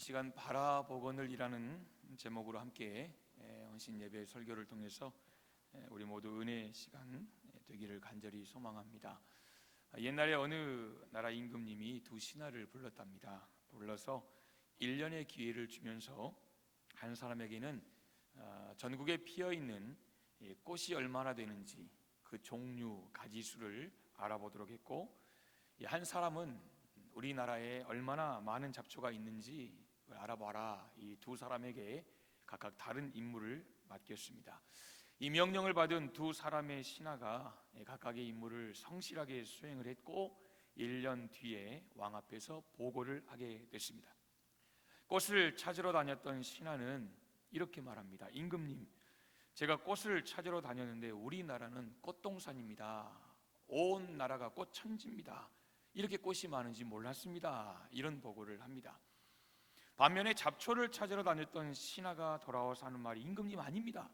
시간 바라보거늘이라는 제목으로 함께 헌신 예배 설교를 통해서 우리 모두 은혜의 시간 되기를 간절히 소망합니다. 옛날에 어느 나라 임금님이 두 신하를 불렀답니다. 불러서 1년의 기회를 주면서 한 사람에게는 전국에 피어있는 꽃이 얼마나 되는지 그 종류, 가지수를 알아보도록 했고, 한 사람은 우리나라에 얼마나 많은 잡초가 있는지 알아봐라. 이 두 사람에게 각각 다른 임무를 맡겼습니다. 이 명령을 받은 두 사람의 신하가 각각의 임무를 성실하게 수행을 했고 1년 뒤에 왕 앞에서 보고를 하게 됐습니다. 꽃을 찾으러 다녔던 신하는 이렇게 말합니다. 임금님, 제가 꽃을 찾으러 다녔는데 우리나라는 꽃동산입니다. 온 나라가 꽃천지입니다. 이렇게 꽃이 많은지 몰랐습니다. 이런 보고를 합니다. 반면에 잡초를 찾으러 다녔던 신하가 돌아와서 하는 말이, 임금님 아닙니다.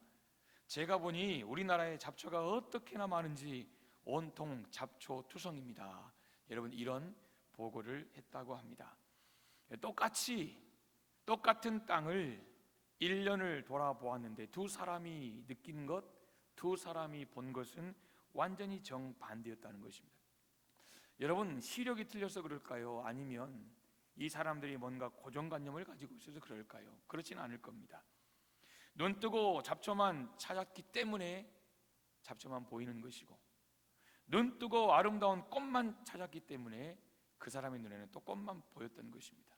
제가 보니 우리나라에 잡초가 어떻게나 많은지 온통 잡초투성입니다. 여러분, 이런 보고를 했다고 합니다. 똑같은 땅을 1년을 돌아보았는데 두 사람이 느낀 것, 두 사람이 본 것은 완전히 정반대였다는 것입니다. 여러분, 시력이 틀려서 그럴까요? 아니면 이 사람들이 뭔가 고정관념을 가지고 있어서 그럴까요? 그렇지는 않을 겁니다. 눈 뜨고 잡초만 찾았기 때문에 잡초만 보이는 것이고, 눈 뜨고 아름다운 꽃만 찾았기 때문에 그 사람의 눈에는 또 꽃만 보였던 것입니다.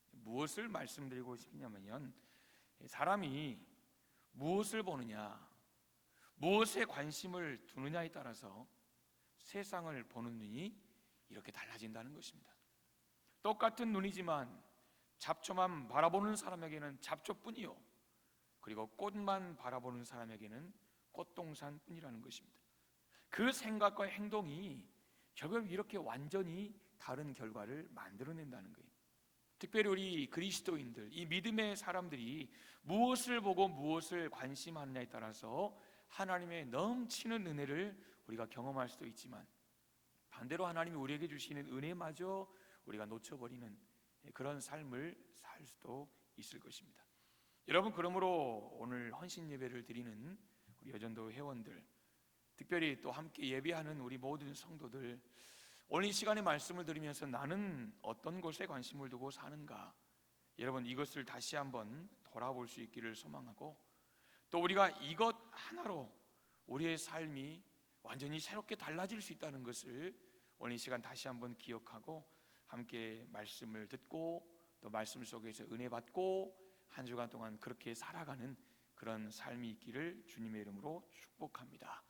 무엇을 말씀드리고 싶냐면, 사람이 무엇을 보느냐, 무엇에 관심을 두느냐에 따라서 세상을 보는 눈이 이렇게 달라진다는 것입니다. 똑같은 눈이지만 잡초만 바라보는 사람에게는 잡초뿐이요, 그리고 꽃만 바라보는 사람에게는 꽃동산뿐이라는 것입니다. 그 생각과 행동이 결국 이렇게 완전히 다른 결과를 만들어낸다는 거예요. 특별히 우리 그리스도인들, 이 믿음의 사람들이 무엇을 보고 무엇을 관심하느냐에 따라서 하나님의 넘치는 은혜를 우리가 경험할 수도 있지만, 반대로 하나님이 우리에게 주시는 은혜마저 우리가 놓쳐버리는 그런 삶을 살 수도 있을 것입니다. 여러분, 그러므로 오늘 헌신 예배를 드리는 우리 여전도 회원들, 특별히 또 함께 예배하는 우리 모든 성도들, 오늘 이 시간에 말씀을 들으면서 나는 어떤 것에 관심을 두고 사는가, 여러분, 이것을 다시 한번 돌아볼 수 있기를 소망하고, 또 우리가 이것 하나로 우리의 삶이 완전히 새롭게 달라질 수 있다는 것을 오늘 이 시간 다시 한번 기억하고 함께 말씀을 듣고 또 말씀 속에서 은혜 받고 한 주간 동안 그렇게 살아가는 그런 삶이 있기를 주님의 이름으로 축복합니다.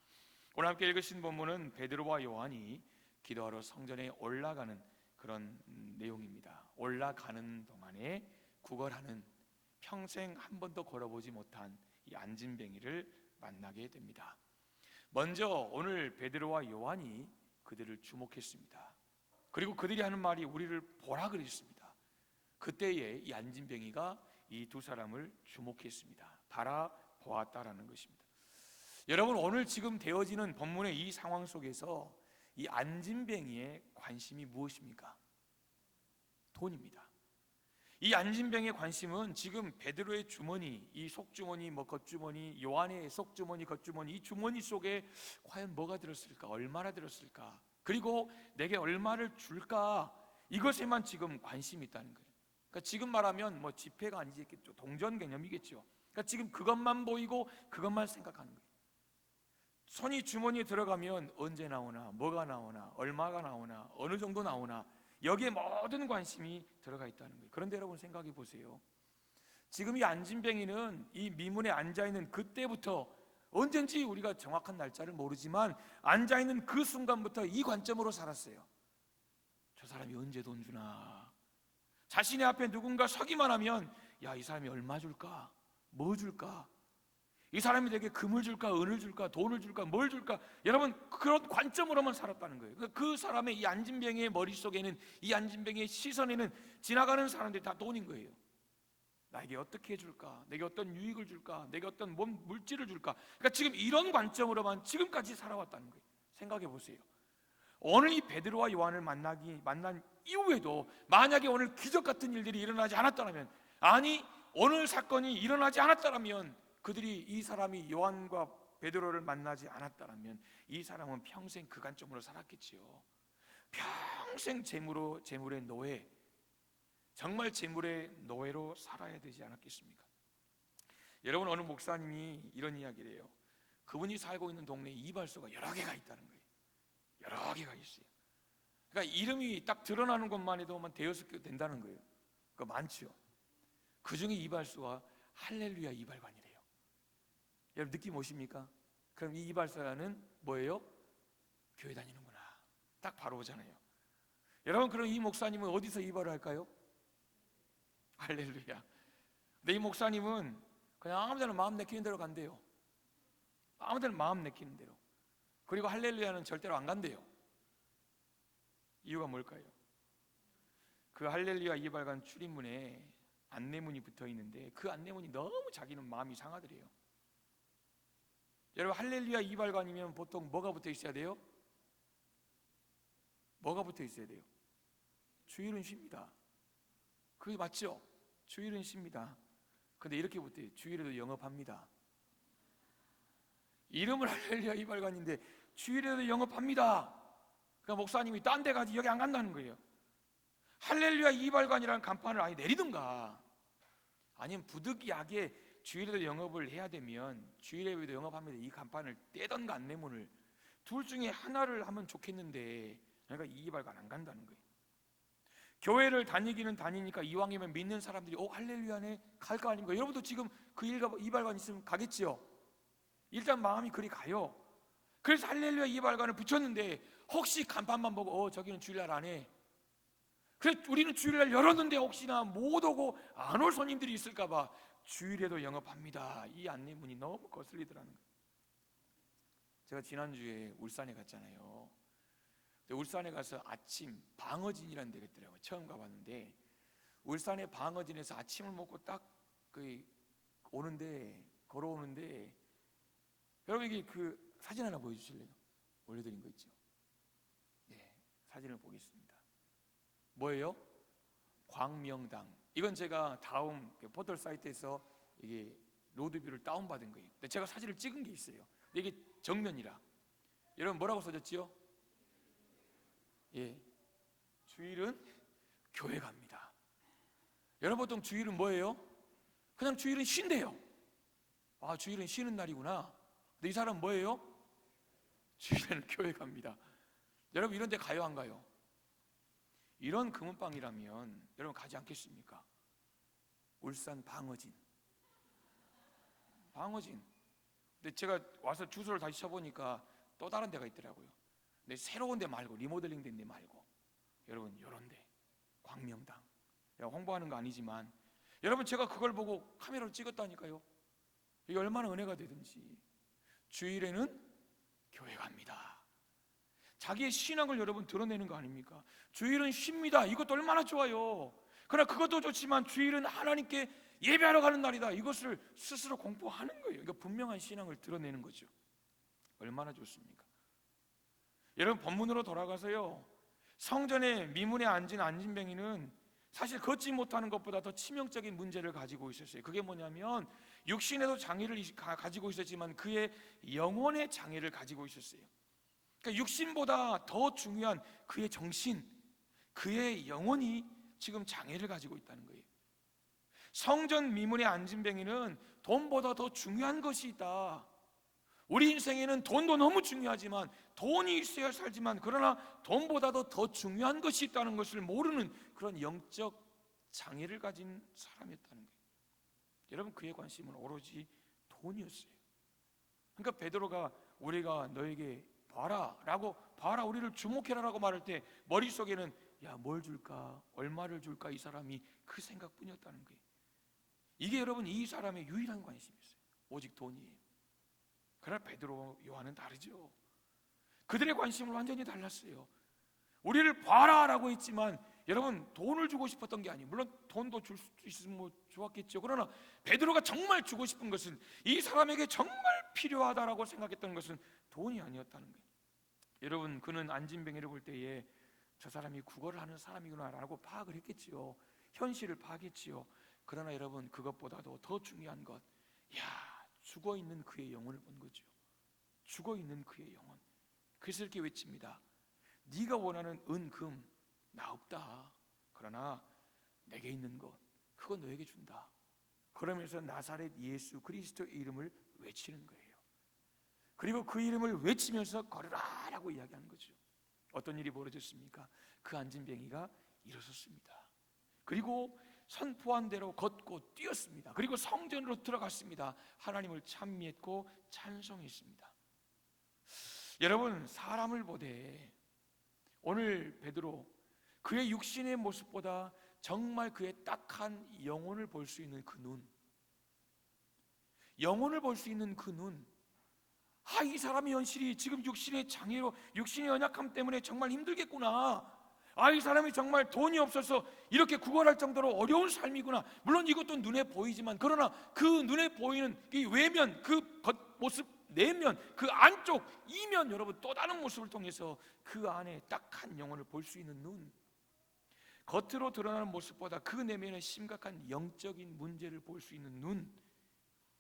오늘 함께 읽으신 본문은 베드로와 요한이 기도하러 성전에 올라가는 그런 내용입니다. 올라가는 동안에 구걸하는, 평생 한 번도 걸어보지 못한 이 안진뱅이를 만나게 됩니다. 먼저 오늘 베드로와 요한이 그들을 주목했습니다. 그리고 그들이 하는 말이 우리를 보라 그랬습니다. 그때에 이 안진뱅이가 이 두 사람을 주목했습니다. 바라보았다라는 것입니다. 여러분, 오늘 지금 되어지는 본문의 이 상황 속에서 이 안진뱅이의 관심이 무엇입니까? 돈입니다. 이 안진뱅이의 관심은 지금 베드로의 주머니, 이 속주머니, 겉주머니, 요한의 속주머니, 겉주머니, 이 주머니 속에 과연 뭐가 들었을까? 얼마나 들었을까? 그리고 내게 얼마를 줄까? 이것에만 지금 관심이 있다는 거예요. 그러니까 지금 말하면 지폐가 아니겠죠. 동전 개념이겠죠. 그러니까 지금 그것만 보이고 그것만 생각하는 거예요. 손이 주머니에 들어가면 언제 나오나, 뭐가 나오나, 얼마가 나오나, 어느 정도 나오나, 여기에 모든 관심이 들어가 있다는 거예요. 그런데 여러분 생각해 보세요. 지금 이 안진뱅이는 이 미문에 앉아있는 그때부터, 언젠지 우리가 정확한 날짜를 모르지만 앉아있는 그 순간부터 이 관점으로 살았어요. 저 사람이 언제 돈 주나, 자신의 앞에 누군가 서기만 하면 야, 이 사람이 얼마 줄까, 뭐 줄까, 이 사람이 내게 금을 줄까, 은을 줄까, 돈을 줄까, 뭘 줄까, 여러분 그런 관점으로만 살았다는 거예요. 그 사람의 이 안진뱅이의 머릿속에는, 이 안진뱅이의 시선에는 지나가는 사람들이 다 돈인 거예요. 나에게 어떻게 해줄까, 내게 어떤 유익을 줄까, 내게 어떤 몸 물질을 줄까. 그러니까 지금 이런 관점으로만 지금까지 살아왔다는 거예요. 생각해 보세요. 오늘 이 베드로와 요한을 만난 이후에도 만약에 오늘 기적 같은 일들이 일어나지 않았더라면, 아니 오늘 사건이 일어나지 않았더라면, 그들이 이 사람이 요한과 베드로를 만나지 않았더라면 이 사람은 평생 그간점으로 살았겠지요. 평생 재물의 노예, 정말 재물의 노예로 살아야 되지 않았겠습니까? 여러분, 어느 목사님이 이런 이야기를 해요. 그분이 살고 있는 동네에 이발소가 여러 개가 있다는 거예요. 여러 개가 있어요. 그러니까 이름이 딱 드러나는 것만 해도 한 대여섯 개 된다는 거예요. 그러니까 많죠. 그 중에 이발소가 할렐루야 이발관이래요. 여러분 느낌 오십니까? 그럼 이 이발사는 뭐예요? 교회 다니는구나, 딱 바로 오잖아요. 여러분, 그럼 이 목사님은 어디서 이발을 할까요? 할렐루야. 근데 이 목사님은 그냥 아무 데나 마음 내키는 대로 간대요. 아무 데나 마음 내키는 대로. 그리고 할렐루야는 절대로 안 간대요. 이유가 뭘까요? 그 할렐루야 이발관 출입문에 안내문이 붙어 있는데 그 안내문이 너무 자기는 마음이 상하더래요. 여러분, 할렐루야 이발관이면 보통 뭐가 붙어 있어야 돼요? 뭐가 붙어 있어야 돼요? 주일은 쉽니다. 그게 맞죠? 주일은 쉽니다. 근데 이렇게 붙어요. 주일에도 영업합니다. 이름은 할렐루야 이발관인데 주일에도 영업합니다. 그러니까 목사님이 딴 데 가지 여기 안 간다는 거예요. 할렐루야 이발관이라는 간판을 아예 내리든가, 아니면 부득이하게 주일에도 영업을 해야 되면 주일에도 영업합니다 이 간판을 떼던가 안내문을, 둘 중에 하나를 하면 좋겠는데, 그러니까 이 이발관 안 간다는 거예요. 교회를 다니기는 다니니까 이왕이면 믿는 사람들이 할렐루야네 갈 거 아닙니까? 여러분도 지금 그 이발관 있으면 가겠지요? 일단 마음이 그리 가요. 그래서 할렐루야 이발관을 붙였는데 혹시 간판만 보고 저기는 주일날 안 해. 그래서 우리는 주일날 열었는데 혹시나 못 오고 안 올 손님들이 있을까 봐 주일에도 영업합니다 이 안내문이 너무 거슬리더라는 거예요. 제가 지난주에 울산에 갔잖아요. 근데 울산에 가서 아침 방어진이라는 데가 있더라고요. 처음 가봤는데 울산의 방어진에서 아침을 먹고 딱 걸어오는데 여러분, 이게 그 사진 하나 보여주실래요? 올려드린 거 있죠? 네, 사진을 보겠습니다. 뭐예요? 광명당. 이건 제가 다음 포털 사이트에서 이게 로드뷰를 다운받은 거예요. 근데 제가 사진을 찍은 게 있어요. 근데 이게 정면이라. 여러분 뭐라고 써졌지요? 예, 주일은 교회 갑니다. 여러분 보통 주일은 뭐예요? 그냥 주일은 쉰대요. 아, 주일은 쉬는 날이구나. 근데 이 사람 뭐예요? 주일에는 교회 갑니다. 여러분 이런 데 가요 안 가요? 이런 금은방이라면 여러분 가지 않겠습니까? 울산 방어진. 근데 제가 와서 주소를 다시 쳐보니까 또 다른 데가 있더라고요. 근데 새로운 데 말고, 리모델링 된 데 말고, 여러분 이런 데 광명당. 홍보하는 거 아니지만 여러분, 제가 그걸 보고 카메라로 찍었다니까요. 이게 얼마나 은혜가 되든지. 주일에는 교회 갑니다. 자기의 신앙을 여러분 드러내는 거 아닙니까? 주일은 쉽니다. 이것도 얼마나 좋아요. 그러나 그것도 좋지만 주일은 하나님께 예배하러 가는 날이다, 이것을 스스로 공포하는 거예요. 그러니까 분명한 신앙을 드러내는 거죠. 얼마나 좋습니까? 여러분, 본문으로 돌아가서요, 성전의 미문에 앉은 안진뱅이는 사실 걷지 못하는 것보다 더 치명적인 문제를 가지고 있었어요. 그게 뭐냐면 육신에도 장애를 가지고 있었지만 그의 영혼의 장애를 가지고 있었어요. 그러니까 육신보다 더 중요한 그의 정신, 그의 영혼이 지금 장애를 가지고 있다는 거예요. 성전 미문의 안진뱅이는 돈보다 더 중요한 것이 있다. 우리 인생에는 돈도 너무 중요하지만, 돈이 있어야 살지만, 그러나 돈보다도 더 중요한 것이 있다는 것을 모르는 그런 영적 장애를 가진 사람이었다는 거예요. 여러분, 그의 관심은 오로지 돈이었어요. 그러니까 베드로가 우리가 너에게 봐라 라고, 봐라 우리를 주목해라 라고 말할 때 머릿속에는 야, 뭘 줄까, 얼마를 줄까, 이 사람이 그 생각뿐이었다는 거예요. 이게 여러분 이 사람의 유일한 관심이었어요. 오직 돈이에요. 그러나 베드로, 요한은 다르죠. 그들의 관심은 완전히 달랐어요. 우리를 봐라 라고 했지만 여러분, 돈을 주고 싶었던 게 아니에요. 물론 돈도 줄 수 있으면 좋았겠죠. 그러나 베드로가 정말 주고 싶은 것은, 이 사람에게 정말 필요하다라고 생각했던 것은 돈이 아니었다는 거예요. 여러분, 그는 안진뱅이를 볼 때에 저 사람이 국어를 하는 사람이구나라고 파악을 했겠지요. 현실을 파악했지요. 그러나 여러분, 그것보다도 더 중요한 것, 죽어있는 그의 영혼을 본 거죠. 죽어있는 그의 영혼. 그래서 이렇게 외칩니다. 네가 원하는 은, 금 나 없다. 그러나 내게 있는 것, 그거 너에게 준다. 그러면서 나사렛 예수 그리스도의 이름을 외치는 거예요. 그리고 그 이름을 외치면서 걸으라라고 이야기하는 거죠. 어떤 일이 벌어졌습니까? 그 안진뱅이가 일어섰습니다. 그리고 선포한 대로 걷고 뛰었습니다. 그리고 성전으로 들어갔습니다. 하나님을 찬미했고 찬송했습니다. 여러분, 사람을 보되 오늘 베드로 그의 육신의 모습보다 정말 그의 딱한 영혼을 볼 수 있는 그 눈, 영혼을 볼 수 있는 그 눈, 이 사람의 현실이 지금 육신의 장애로, 육신의 연약함 때문에 정말 힘들겠구나. 이 사람이 정말 돈이 없어서 이렇게 구걸할 정도로 어려운 삶이구나. 물론 이것도 눈에 보이지만, 그러나 그 눈에 보이는 이 외면, 그 겉모습, 내면, 그 안쪽, 이면, 여러분 또 다른 모습을 통해서 그 안에 딱한 영혼을 볼 수 있는 눈, 겉으로 드러나는 모습보다 그 내면의 심각한 영적인 문제를 볼 수 있는 눈,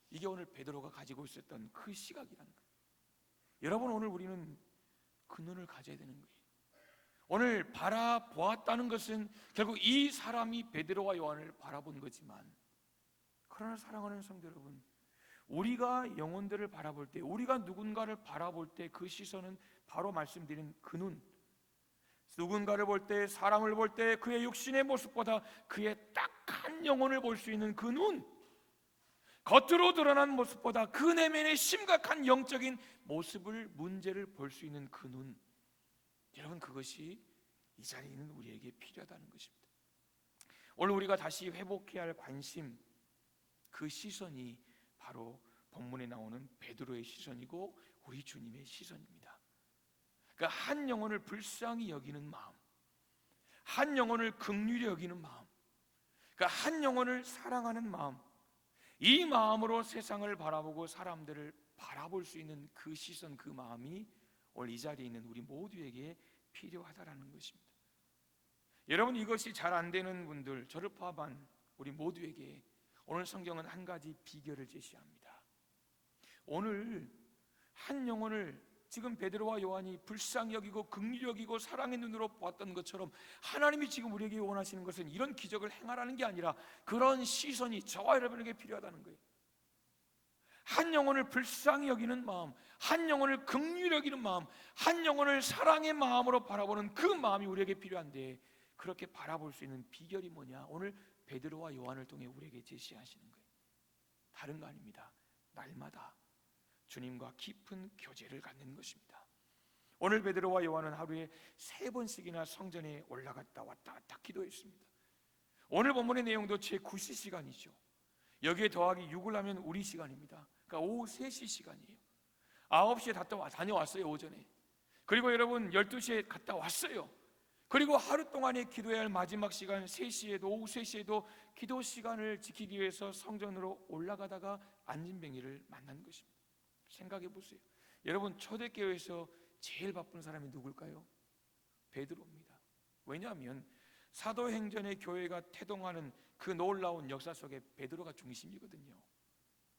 이게 오늘 베드로가 가지고 있었던 그 시각이라는 거예요. 여러분, 오늘 우리는 그 눈을 가져야 되는 거예요. 오늘 바라보았다는 것은 결국 이 사람이 베드로와 요한을 바라본 거지만, 그러나 사랑하는 성도 여러분, 우리가 영혼들을 바라볼 때, 우리가 누군가를 바라볼 때 그 시선은 바로 말씀드린 그 눈, 누군가를 볼 때, 사람을 볼 때 그의 육신의 모습보다 그의 딱한 영혼을 볼 수 있는 그 눈, 겉으로 드러난 모습보다 그 내면의 심각한 영적인 모습을, 문제를 볼 수 있는 그 눈, 여러분, 그것이 이 자리에 있는 우리에게 필요하다는 것입니다. 오늘 우리가 다시 회복해야 할 관심, 그 시선이 바로 본문에 나오는 베드로의 시선이고 우리 주님의 시선입니다. 그러니까 한 영혼을 불쌍히 여기는 마음, 한 영혼을 긍휼히 여기는 마음, 그러니까 한 영혼을 사랑하는 마음, 이 마음으로 세상을 바라보고 사람들을 바라볼 수 있는 그 시선, 그 마음이 오늘 이 자리에 있는 우리 모두에게 필요하다라는 것입니다. 여러분, 이것이 잘 안 되는 분들, 저를 포함한 우리 모두에게 오늘 성경은 한 가지 비결을 제시합니다. 오늘 한 영혼을 지금 베드로와 요한이 불쌍히 여기고 긍휼히 여기고 사랑의 눈으로 보았던 것처럼, 하나님이 지금 우리에게 원하시는 것은 이런 기적을 행하라는 게 아니라 그런 시선이 저와 여러분에게 필요하다는 거예요. 한 영혼을 불쌍히 여기는 마음, 한 영혼을 긍휼히 여기는 마음, 한 영혼을 사랑의 마음으로 바라보는 그 마음이 우리에게 필요한데, 그렇게 바라볼 수 있는 비결이 뭐냐? 오늘 베드로와 요한을 통해 우리에게 제시하시는 거예요. 다른 거 아닙니다. 날마다 주님과 깊은 교제를 갖는 것입니다. 오늘 베드로와 요한은 하루에 3번씩이나 성전에 올라갔다 왔다 갔다 기도했습니다. 오늘 본문의 내용도 제9시 시간이죠. 여기에 더하기 6을 하면 우리 시간입니다. 그러니까 오후 3시 시간이에요. 9시에 다녀왔어요, 오전에. 그리고 여러분 12시에 갔다 왔어요. 그리고 하루 동안에 기도해야 할 마지막 시간 3시에도, 오후 3시에도 기도 시간을 지키기 위해서 성전으로 올라가다가 안진뱅이를 만난 것입니다. 생각해 보세요. 여러분, 초대교회에서 제일 바쁜 사람이 누굴까요? 베드로입니다. 왜냐하면 사도행전의 교회가 태동하는 그 놀라운 역사 속에 베드로가 중심이거든요.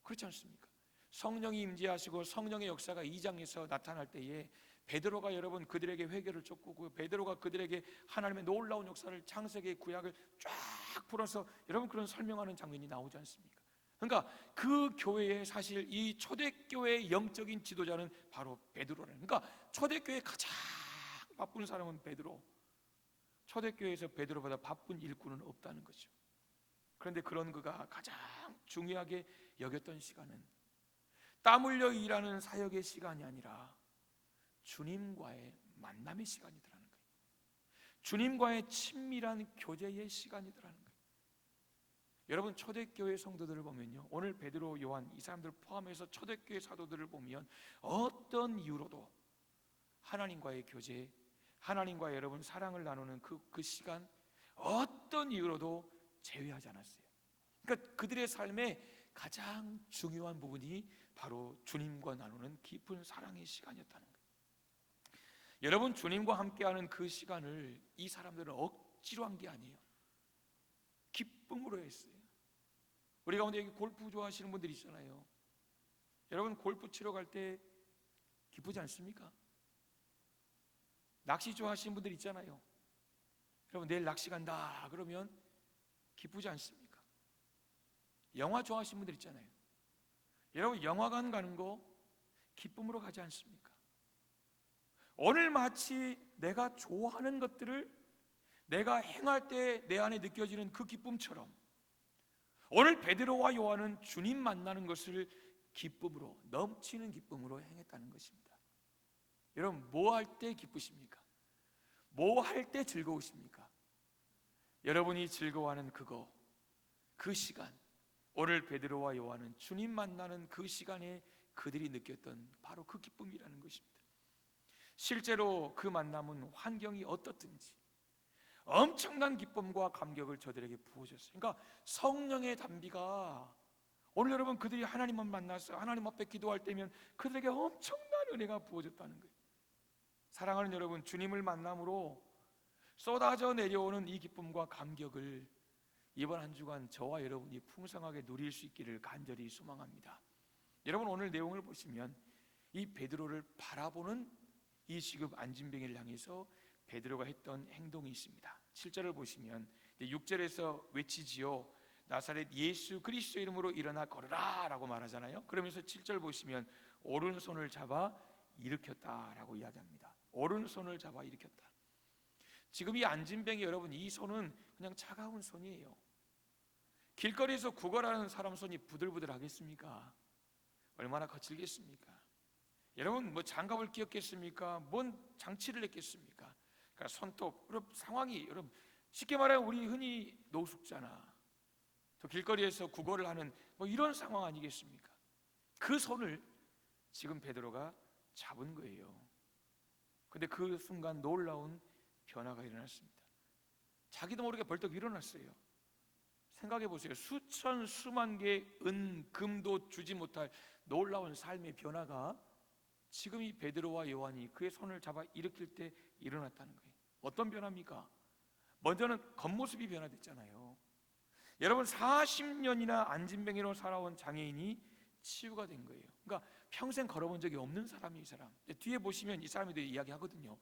그렇지 않습니까? 성령이 임재하시고 성령의 역사가 2장에서 나타날 때에 베드로가 여러분 그들에게 회개를 쫓고, 베드로가 그들에게 하나님의 놀라운 역사를, 창세기 구약을 쫙 풀어서 여러분 그런 설명하는 장면이 나오지 않습니까? 그러니까 그 교회의, 사실 이 초대교회의 영적인 지도자는 바로 베드로라는, 그러니까 초대교회 가장 바쁜 사람은 베드로. 초대교회에서 베드로보다 바쁜 일꾼은 없다는 거죠. 그런데 그런 그가 가장 중요하게 여겼던 시간은 땀 흘려 일하는 사역의 시간이 아니라 주님과의 만남의 시간이더라는 거예요. 주님과의 친밀한 교제의 시간이더라는 거예요. 여러분, 초대교회 성도들을 보면요, 오늘 베드로, 요한 이 사람들 포함해서 초대교회 사도들을 보면 어떤 이유로도 하나님과의 교제, 하나님과 여러분 사랑을 나누는 그 시간, 어떤 이유로도 제외하지 않았어요. 그러니까 그들의 삶의 가장 중요한 부분이 바로 주님과 나누는 깊은 사랑의 시간이었다는 거예요. 여러분, 주님과 함께하는 그 시간을 이 사람들은 억지로 한 게 아니에요. 기쁨으로 했어요. 우리 가운데 여기 골프 좋아하시는 분들 있잖아요. 여러분, 골프 치러 갈 때 기쁘지 않습니까? 낚시 좋아하시는 분들 있잖아요. 여러분, 내일 낚시 간다 그러면 기쁘지 않습니까? 영화 좋아하시는 분들 있잖아요. 여러분, 영화관 가는 거 기쁨으로 가지 않습니까? 오늘 마치 내가 좋아하는 것들을 내가 행할 때 내 안에 느껴지는 그 기쁨처럼 오늘 베드로와 요한은 주님 만나는 것을 기쁨으로, 넘치는 기쁨으로 행했다는 것입니다. 여러분, 뭐 할 때 기쁘십니까? 뭐 할 때 즐거우십니까? 여러분이 즐거워하는 그거, 그 시간, 오늘 베드로와 요한은 주님 만나는 그 시간에 그들이 느꼈던 바로 그 기쁨이라는 것입니다. 실제로 그 만남은 환경이 어떻든지 엄청난 기쁨과 감격을 저들에게 부어줬어요. 그러니까 성령의 단비가 오늘 여러분 그들이 하나님만 만나서 하나님 앞에 기도할 때면 그들에게 엄청난 은혜가 부어졌다는 거예요. 사랑하는 여러분, 주님을 만남으로 쏟아져 내려오는 이 기쁨과 감격을 이번 한 주간 저와 여러분이 풍성하게 누릴 수 있기를 간절히 소망합니다. 여러분, 오늘 내용을 보시면 이 베드로를 바라보는 이 지금 안진뱅이를 향해서 베드로가 했던 행동이 있습니다. 7절을 보시면 6절에서 외치지요. 나사렛 예수 그리스도의 이름으로 일어나 걸으라 라고 말하잖아요. 그러면서 7절 보시면 오른손을 잡아 일으켰다라고 이야기합니다. 오른손을 잡아 일으켰다. 지금 이 안진뱅이, 여러분, 이 손은 그냥 차가운 손이에요. 길거리에서 구걸하는 사람 손이 부들부들 하겠습니까? 얼마나 거칠겠습니까? 여러분, 뭐 장갑을 끼웠겠습니까? 뭔 장치를 했겠습니까? 그러니까 손톱, 여러분, 상황이, 여러분, 쉽게 말하면 우리 흔히 노숙자나 또 길거리에서 구걸을 하는 뭐 이런 상황 아니겠습니까? 그 손을 지금 베드로가 잡은 거예요. 근데 그 순간 놀라운 변화가 일어났습니다. 자기도 모르게 벌떡 일어났어요. 생각해 보세요. 수천 수만 개의 은, 금도 주지 못할 놀라운 삶의 변화가 지금 이 베드로와 요한이 그의 손을 잡아 일으킬 때 일어났다는 거예요. 어떤 변화입니까? 먼저는 겉모습이 변화됐잖아요. 여러분, 40년이나 안진뱅이로 살아온 장애인이 치유가 된 거예요. 그러니까 평생 걸어본 적이 없는 사람이 이 사람. 뒤에 보시면 이 사람에 대해 이야기하거든요.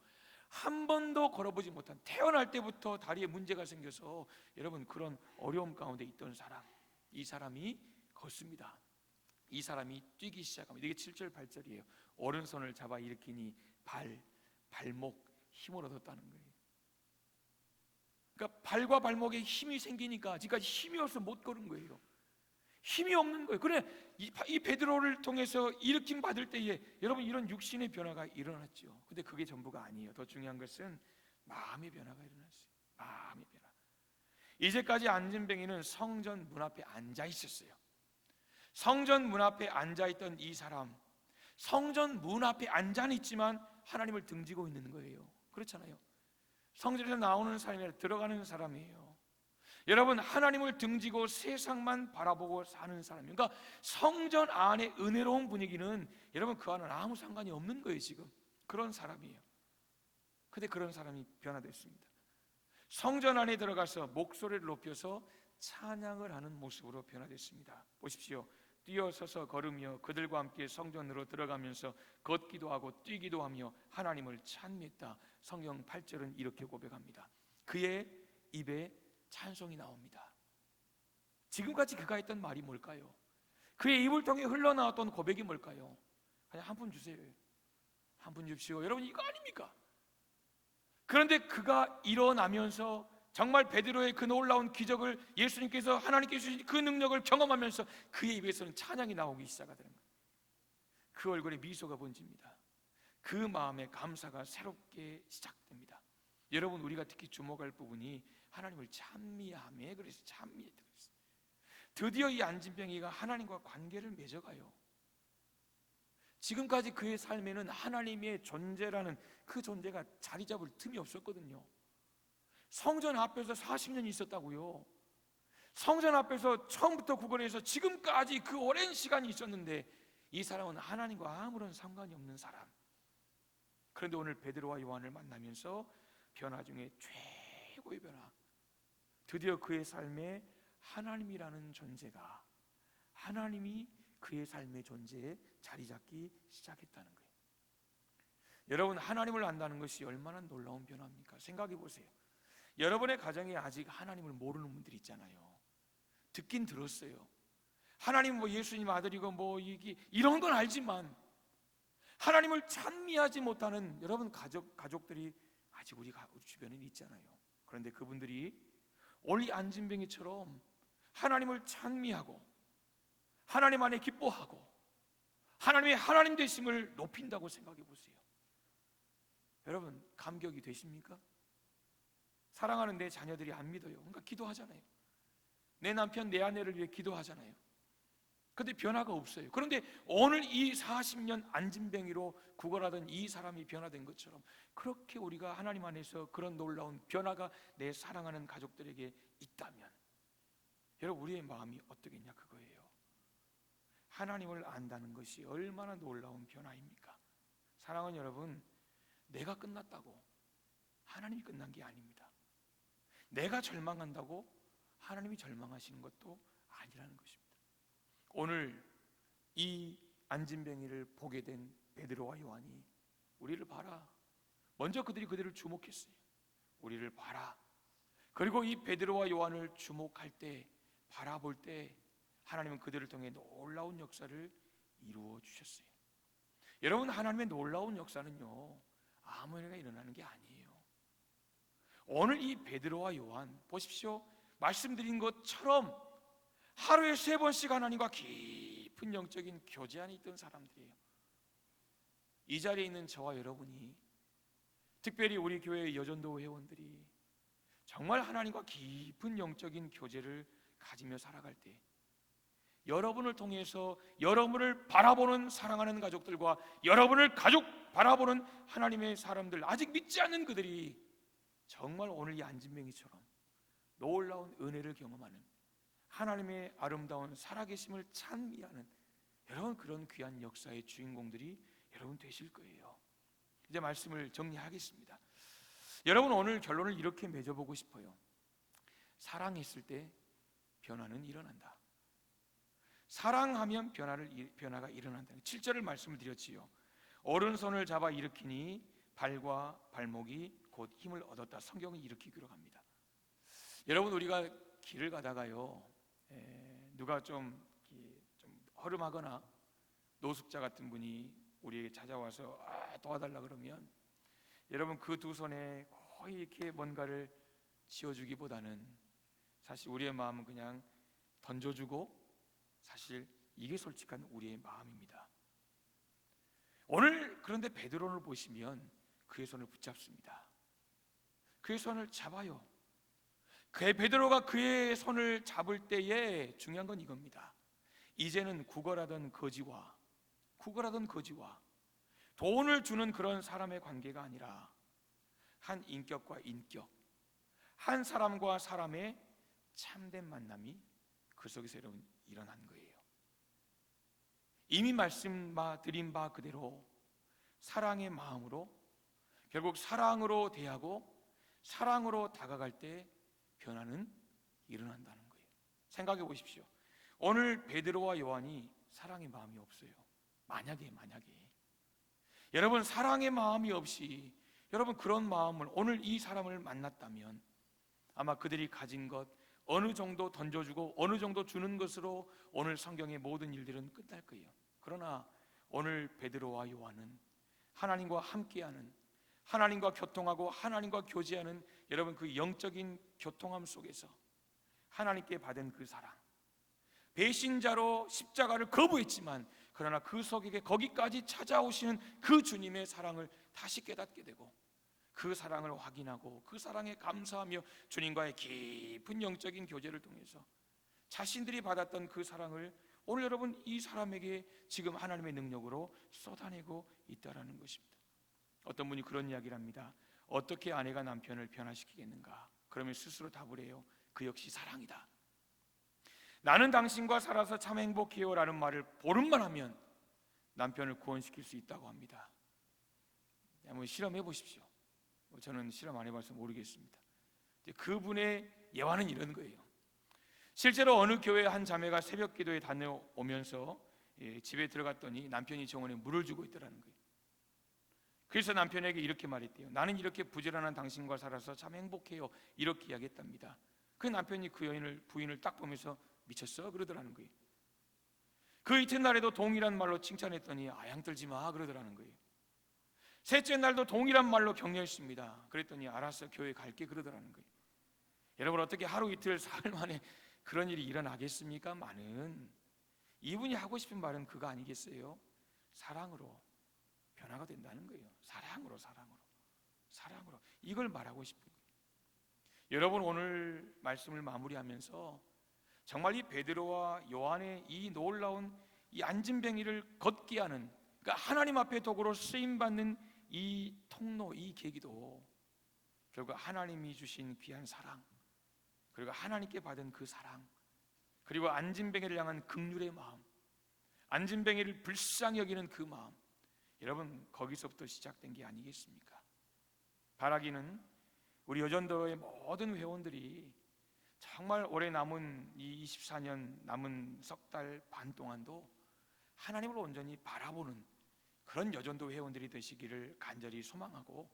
한 번도 걸어보지 못한, 태어날 때부터 다리에 문제가 생겨서 여러분 그런 어려움 가운데 있던 사람, 이 사람이 걷습니다. 이 사람이 뛰기 시작합니다. 이게 7절 8절이에요. 오른손을 잡아 일으키니 발목 힘을 얻었다는 거예요. 그러니까 발과 발목에 힘이 생기니까 지금까지 힘이 없어서 못 걸은 거예요. 힘이 없는 거예요. 그래, 이 베드로를 통해서 일으킴 받을 때에 여러분 이런 육신의 변화가 일어났죠. 근데 그게 전부가 아니에요. 더 중요한 것은 마음의 변화가 일어났어요. 마음의 변화. 이제까지 안진뱅이는 성전 문 앞에 앉아 있었어요. 성전 문 앞에 앉아 있던 이 사람, 성전 문 앞에 앉아 있지만 하나님을 등지고 있는 거예요. 그렇잖아요. 성전에서 나오는 사람이 아니라 들어가는 사람이에요. 여러분, 하나님을 등지고 세상만 바라보고 사는 사람이에요. 그러니까 성전 안의 은혜로운 분위기는 여러분 그 안은 아무 상관이 없는 거예요. 지금 그런 사람이에요. 근데 그런 사람이 변화됐습니다. 성전 안에 들어가서 목소리를 높여서 찬양을 하는 모습으로 변화됐습니다. 보십시오. 뛰어서서 걸으며 그들과 함께 성전으로 들어가면서 걷기도 하고 뛰기도 하며 하나님을 찬미했다. 성경 8절은 이렇게 고백합니다. 그의 입에 찬송이 나옵니다. 지금까지 그가 했던 말이 뭘까요? 그의 입을 통해 흘러나왔던 고백이 뭘까요? 그냥 한 푼 주세요. 한 푼 줍시오. 여러분, 이거 아닙니까? 그런데 그가 일어나면서 정말 베드로의 그 놀라운 기적을 예수님께서, 하나님께서 주신 그 능력을 경험하면서 그의 입에서는 찬양이 나오기 시작하더라는 거예요. 그 얼굴에 미소가 번집니다. 그 마음에 감사가 새롭게 시작됩니다. 여러분, 우리가 특히 주목할 부분이 하나님을 찬미하며, 그래서 찬미했다 그랬어요. 드디어 이 안진뱅이가 하나님과 관계를 맺어가요. 지금까지 그의 삶에는 하나님의 존재라는 그 존재가 자리 잡을 틈이 없었거든요. 성전 앞에서 40년이 있었다고요. 성전 앞에서 처음부터 구걸해서 지금까지 그 오랜 시간이 있었는데 이 사람은 하나님과 아무런 상관이 없는 사람. 그런데 오늘 베드로와 요한을 만나면서 변화 중에 최고의 변화, 드디어 그의 삶에 하나님이라는 존재가, 하나님이 그의 삶의 존재에 자리 잡기 시작했다는 거예요. 여러분, 하나님을 안다는 것이 얼마나 놀라운 변화입니까? 생각해 보세요. 여러분의 가정에 아직 하나님을 모르는 분들이 있잖아요. 듣긴 들었어요. 하나님 뭐 예수님 아들이고 뭐 이런 건 알지만 하나님을 찬미하지 못하는 여러분 가족들이 아직 우리 주변에 있잖아요. 그런데 그분들이 오늘 이 안진뱅이처럼 하나님을 찬미하고 하나님 안에 기뻐하고 하나님의 하나님 되심을 높인다고 생각해 보세요. 여러분, 감격이 되십니까? 사랑하는 내 자녀들이 안 믿어요. 그러니까 기도하잖아요. 내 남편, 내 아내를 위해 기도하잖아요. 그런데 변화가 없어요. 그런데 오늘 이 40년 안진뱅이로 구걸하던 이 사람이 변화된 것처럼 그렇게 우리가 하나님 안에서 그런 놀라운 변화가 내 사랑하는 가족들에게 있다면 여러분, 우리의 마음이 어떠겠냐, 그거예요. 하나님을 안다는 것이 얼마나 놀라운 변화입니까? 사랑하는 여러분, 내가 끝났다고 하나님이 끝난 게 아닙니다. 내가 절망한다고 하나님이 절망하시는 것도 아니라는 것입니다. 오늘 이 안진뱅이를 보게 된 베드로와 요한이 우리를 봐라, 먼저 그들을 주목했어요. 우리를 봐라. 그리고 이 베드로와 요한을 주목할 때, 바라볼 때 하나님은 그들을 통해 놀라운 역사를 이루어 주셨어요. 여러분, 하나님의 놀라운 역사는요, 아무나 일어나는 게 아니에요. 오늘 이 베드로와 요한 보십시오. 말씀드린 것처럼 하루에 3번씩 하나님과 깊은 영적인 교제 안에 있던 사람들이에요. 이 자리에 있는 저와 여러분이, 특별히 우리 교회의 여전도 회원들이 정말 하나님과 깊은 영적인 교제를 가지며 살아갈 때 여러분을 통해서 여러분을 바라보는 사랑하는 가족들과 여러분을 바라보는 하나님의 사람들, 아직 믿지 않는 그들이 정말 오늘 이 안진뱅이처럼 놀라운 은혜를 경험하는, 하나님의 아름다운 살아계심을 찬미하는 여러분, 그런 귀한 역사의 주인공들이 여러분 되실 거예요. 이제 말씀을 정리하겠습니다. 여러분, 오늘 결론을 이렇게 맺어보고 싶어요. 사랑했을 때 변화는 일어난다. 사랑하면 변화가 일어난다는 7절을 말씀을 드렸지요. 오른손을 잡아 일으키니 발과 발목이 곧 힘을 얻었다. 성경은 이렇게 기록합니다. 여러분, 우리가 길을 가다가요, 누가 좀 허름하거나 노숙자 같은 분이 우리에게 찾아와서 도와달라 그러면 여러분, 그 두 손에 거의 이렇게 뭔가를 쥐어주기보다는 사실 우리의 마음은 그냥 던져주고, 사실 이게 솔직한 우리의 마음입니다. 오늘 그런데 베드로를 보시면 그의 손을 붙잡습니다. 그의 손을 잡아요. 베드로가 그의 손을 잡을 때에 중요한 건 이겁니다. 이제는 구걸하던 거지와 돈을 주는 그런 사람의 관계가 아니라 한 인격과 인격, 한 사람과 사람의 참된 만남이 그 속에서 여러분 일어난 거예요. 이미 말씀드린 바 그대로 사랑의 마음으로, 결국 사랑으로 대하고 사랑으로 다가갈 때 변화는 일어난다는 거예요. 생각해 보십시오. 오늘 베드로와 요한이 사랑의 마음이 없어요. 만약에 여러분, 사랑의 마음이 없이 여러분 그런 마음을, 오늘 이 사람을 만났다면 아마 그들이 가진 것 어느 정도 던져주고 어느 정도 주는 것으로 오늘 성경의 모든 일들은 끝날 거예요. 그러나 오늘 베드로와 요한은 하나님과 함께하는, 하나님과 교통하고 하나님과 교제하는 여러분 그 영적인 교통함 속에서 하나님께 받은 그 사랑, 배신자로 십자가를 거부했지만 그러나 그 속에 거기까지 찾아오시는 그 주님의 사랑을 다시 깨닫게 되고, 그 사랑을 확인하고 그 사랑에 감사하며 주님과의 깊은 영적인 교제를 통해서 자신들이 받았던 그 사랑을 오늘 여러분 이 사람에게 지금 하나님의 능력으로 쏟아내고 있다라는 것입니다. 어떤 분이 그런 이야기를 합니다. 어떻게 아내가 남편을 변화시키겠는가? 그러면 스스로 답을 해요. 그 역시 사랑이다. 나는 당신과 살아서 참 행복해요 라는 말을 보름만 하면 남편을 구원시킬 수 있다고 합니다. 한번 실험해 보십시오. 저는 실험 안 해봐서 모르겠습니다. 그분의 예화는 이런 거예요. 실제로 어느 교회 한 자매가 새벽 기도에 다녀오면서 집에 들어갔더니 남편이 정원에 물을 주고 있더라는 거예요. 그래서 남편에게 이렇게 말했대요. 나는 이렇게 부지런한 당신과 살아서 참 행복해요. 이렇게 이야기했답니다. 그 남편이 그 부인을 딱 보면서 미쳤어? 그러더라는 거예요. 그 이튿날에도 동일한 말로 칭찬했더니 아양 떨지 마 그러더라는 거예요. 셋째 날도 동일한 말로 격려했습니다. 그랬더니 알았어 교회 갈게 그러더라는 거예요. 여러분 어떻게 하루 이틀 사흘 만에 그런 일이 일어나겠습니까? 많은 이분이 하고 싶은 말은 그거 아니겠어요? 사랑으로 변화가 된다는 거예요. 사랑으로 이걸 말하고 싶은 거예요. 여러분 오늘 말씀을 마무리하면서 정말 이 베드로와 요한의 이 놀라운 이 안진뱅이를 걷게 하는, 그러니까 하나님 앞에 도구로 쓰임받는 이 통로, 이 계기도 결국 하나님이 주신 귀한 사랑, 그리고 하나님께 받은 그 사랑, 그리고 안진뱅이를 향한 긍휼의 마음, 안진뱅이를 불쌍히 여기는 그 마음, 여러분 거기서부터 시작된 게 아니겠습니까? 바라기는 우리 여전도의 모든 회원들이 정말 올해 남은 이 24년 남은 석 달 반 동안도 하나님을 온전히 바라보는 그런 여전도 회원들이 되시기를 간절히 소망하고,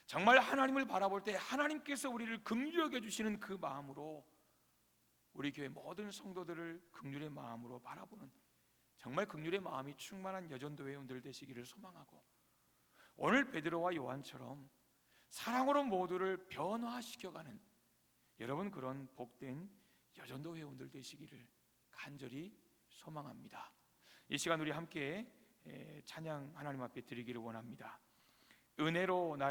정말 하나님을 바라볼 때 하나님께서 우리를 긍휼히 여겨주시는 그 마음으로 우리 교회 모든 성도들을 긍휼의 마음으로 바라보는 정말 긍휼의 마음이 충만한 여전도 회원들 되시기를 소망하고, 오늘 베드로와 요한처럼 사랑으로 모두를 변화시켜가는 여러분 그런 복된 여전도 회원들 되시기를 간절히 소망합니다. 이 시간 우리 함께 찬양 하나님 앞에 드리기를 원합니다. 은혜로